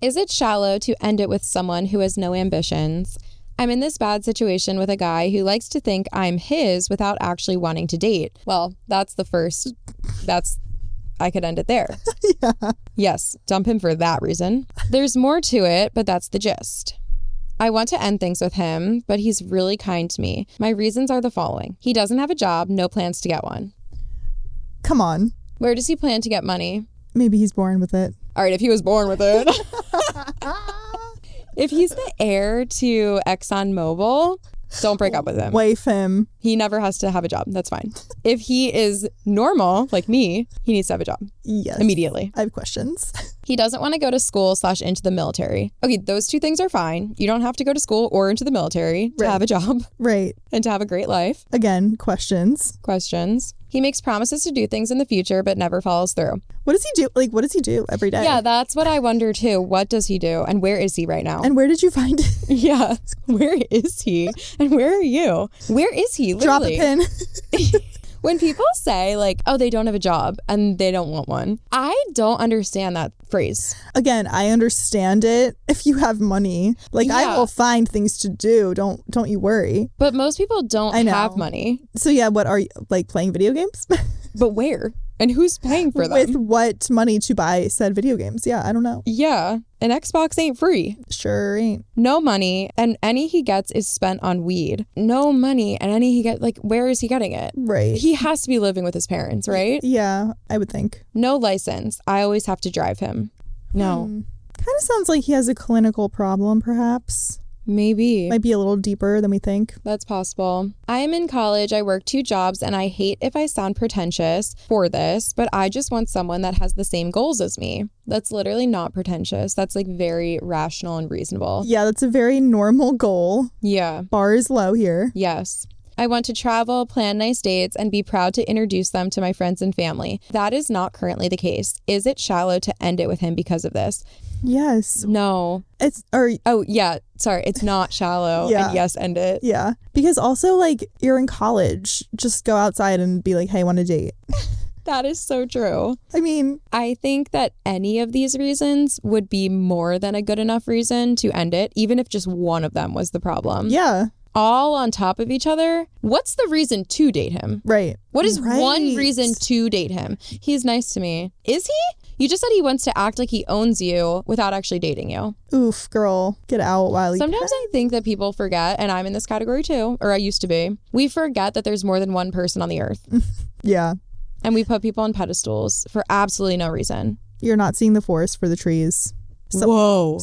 Is it shallow to end it with someone who has no ambitions? I'm in this bad situation with a guy who likes to think I'm his without actually wanting to date. Well, that's the first. I could end it there. Yeah. Yes, dump him for that reason. There's more to it, but that's the gist. I want to end things with him, but he's really kind to me. My reasons are the following. He doesn't have a job, no plans to get one. Come on. Where does he plan to get money? Maybe he's born with it. All right, if he was born with it. If he's the heir to ExxonMobil, don't break up with him. Wife him. He never has to have a job. That's fine. If he is normal, like me, he needs to have a job. Yes. Immediately. I have questions. He doesn't want to go to school / into the military. Okay, those two things are fine. You don't have to go to school or into the military to have a job. Right. And to have a great life. Again, questions. He makes promises to do things in the future, but never follows through. What does he do? Like, what does he do every day? Yeah, that's what I wonder too. What does he do? And where is he right now? And where did you find it? Yeah. Where is he? And where are you? Where is he? Literally. Drop a pin. When people say like, oh, they don't have a job and they don't want one, I don't understand that phrase. Again, I understand it if you have money. Like, I will find things to do. Don't you worry. But most people don't have money. So yeah, what are you, like, playing video games? But where? And who's paying for them? With what money to buy said video games? Yeah, I don't know. Yeah. An Xbox ain't free. Sure ain't. No money, and any he gets is spent on weed. No money, and any he gets, like, where is he getting it? Right. He has to be living with his parents, right? Yeah, I would think. No license. I always have to drive him. No. Kind of sounds like he has a clinical problem, perhaps. Maybe. Might be a little deeper than we think. That's possible. I am in college. I work 2 jobs, and I hate if I sound pretentious for this, but I just want someone that has the same goals as me. That's literally not pretentious. That's like very rational and reasonable. Yeah, that's a very normal goal. Yeah. Bar is low here. Yes. I want to travel, plan nice dates, and be proud to introduce them to my friends and family. That is not currently the case. Is it shallow to end it with him because of this? Yes. No. Oh, yeah. Sorry. It's not shallow. Yeah. And yes, end it. Yeah. Because also, like, you're in college. Just go outside and be like, hey, want to date? That is so true. I mean, I think that any of these reasons would be more than a good enough reason to end it, even if just one of them was the problem. Yeah. All on top of each other. What's the reason to date him? Right. What is one reason to date him? He's nice to me. Is he? You just said he wants to act like he owns you without actually dating you. Oof, girl. Get out while you Sometimes I think that people forget, and I'm in this category too, or I used to be. We forget that there's more than one person on the earth. Yeah. And we put people on pedestals for absolutely no reason. You're not seeing the forest for the trees. Whoa.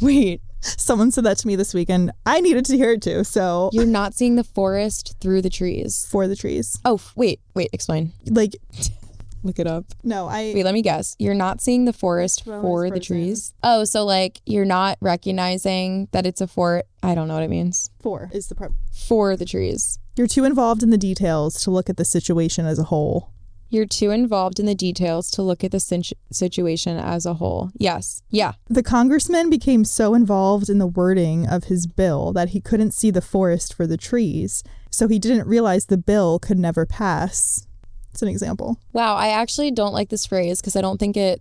Wait. Someone said that to me this week, and I needed to hear it too, so. You're not seeing the forest through the trees. For the trees. Oh, wait, explain. Like. Look it up. No, Wait, let me guess. You're not seeing the forest for the trees? Oh, so like you're not recognizing that it's a fort. I don't know what it means. For is the part. For the trees. You're too involved in the details to look at the situation as a whole. You're too involved in the details to look at the situation as a whole. Yes. Yeah. The congressman became so involved in the wording of his bill that he couldn't see the forest for the trees. So he didn't realize the bill could never pass. It's an example. Wow, I actually don't like this phrase because I don't think it...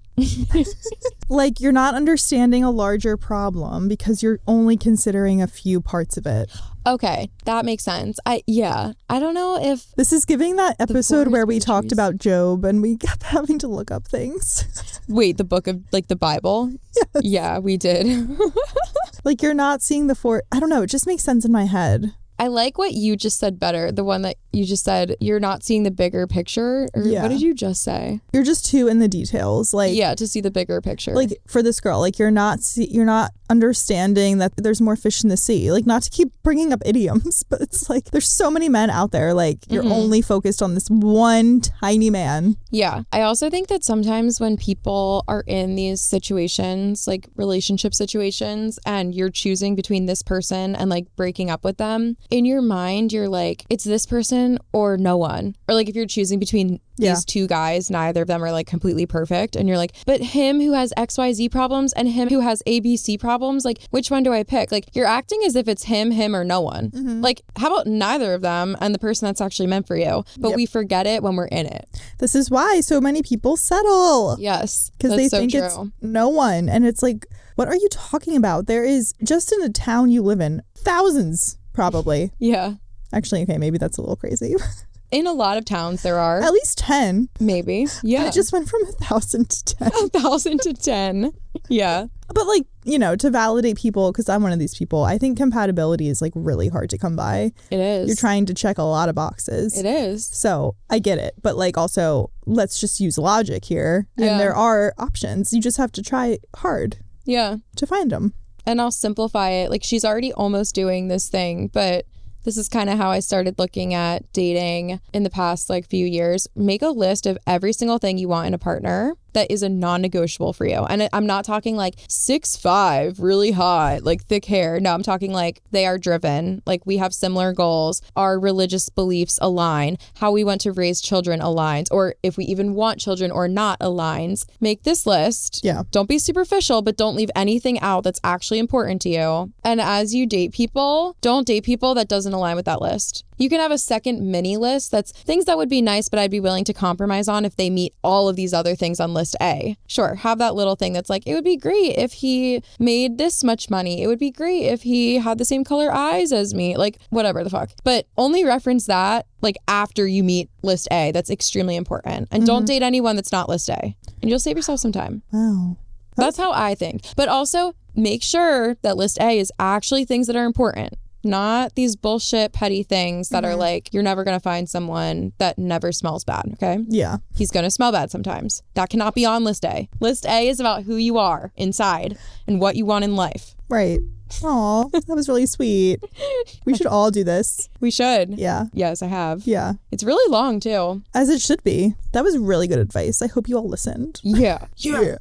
Like, you're not understanding a larger problem because you're only considering a few parts of it. Okay, that makes sense. I don't know if... This is giving that episode where we talked about Job and we kept having to look up things. Wait, the book of, like, the Bible? Yes. Yeah, we did. Like, you're not seeing the I don't know, it just makes sense in my head. I like what you just said better. The one that you just said, you're not seeing the bigger picture. Or yeah. What did you just say? You're just too in the details. Like, yeah, to see the bigger picture. Like for this girl, like you're not understanding that there's more fish in the sea. Like, not to keep bringing up idioms, but it's like there's so many men out there. Like you're only focused on this one tiny man. Yeah. I also think that sometimes when people are in these situations, like relationship situations, and you're choosing between this person and like breaking up with them, in your mind, you're like, it's this person person or no one. Or like if you're choosing between these two guys, neither of them are like completely perfect. And you're like, but him who has XYZ problems and him who has ABC problems, like which one do I pick? Like you're acting as if it's him or no one. Like how about neither of them and the person that's actually meant for you? But we forget it when we're in it. This is why so many people settle. Yes. Because they think it's no one. And it's like, what are you talking about? There is, just in the town you live in, thousands probably. Yeah. Actually, okay, maybe that's a little crazy. In a lot of towns there are. At least 10. Maybe. Yeah. It just went from 1,000 to 10. 1,000 to 10. Yeah. But like, you know, to validate people, because I'm one of these people, I think compatibility is like really hard to come by. It is. You're trying to check a lot of boxes. It is. So I get it. But like also, let's just use logic here. Yeah. And there are options. You just have to try hard. Yeah. To find them. And I'll simplify it. Like she's already almost doing this thing, but this is kind of how I started looking at dating in the past like few years. Make a list of every single thing you want in a partner that is a non-negotiable for you. And I'm not talking like 6'5", really hot, like thick hair. No, I'm talking like they are driven, like we have similar goals, our religious beliefs align, how we want to raise children aligns, or if we even want children or not aligns. Make this list. Yeah. Don't be superficial, but don't leave anything out that's actually important to you. And as you date people, don't date people that doesn't align with that list. You can have a second mini list that's things that would be nice, but I'd be willing to compromise on if they meet all of these other things on list A. Sure, have that little thing that's like, it would be great if he made this much money. It would be great if he had the same color eyes as me. Like, whatever the fuck. But only reference that like after you meet list A. That's extremely important. And don't date anyone that's not list A. And you'll save yourself some time. Wow. That's how I think. But also make sure that list A is actually things that are important. Not these bullshit petty things that are like, you're never going to find someone that never smells bad, okay? Yeah. He's going to smell bad sometimes. That cannot be on list A. List A is about who you are inside and what you want in life. Right. Aw, that was really sweet. We should all do this. We should. Yeah. Yes, I have. Yeah. It's really long too. As it should be. That was really good advice. I hope you all listened. Yeah. Yeah.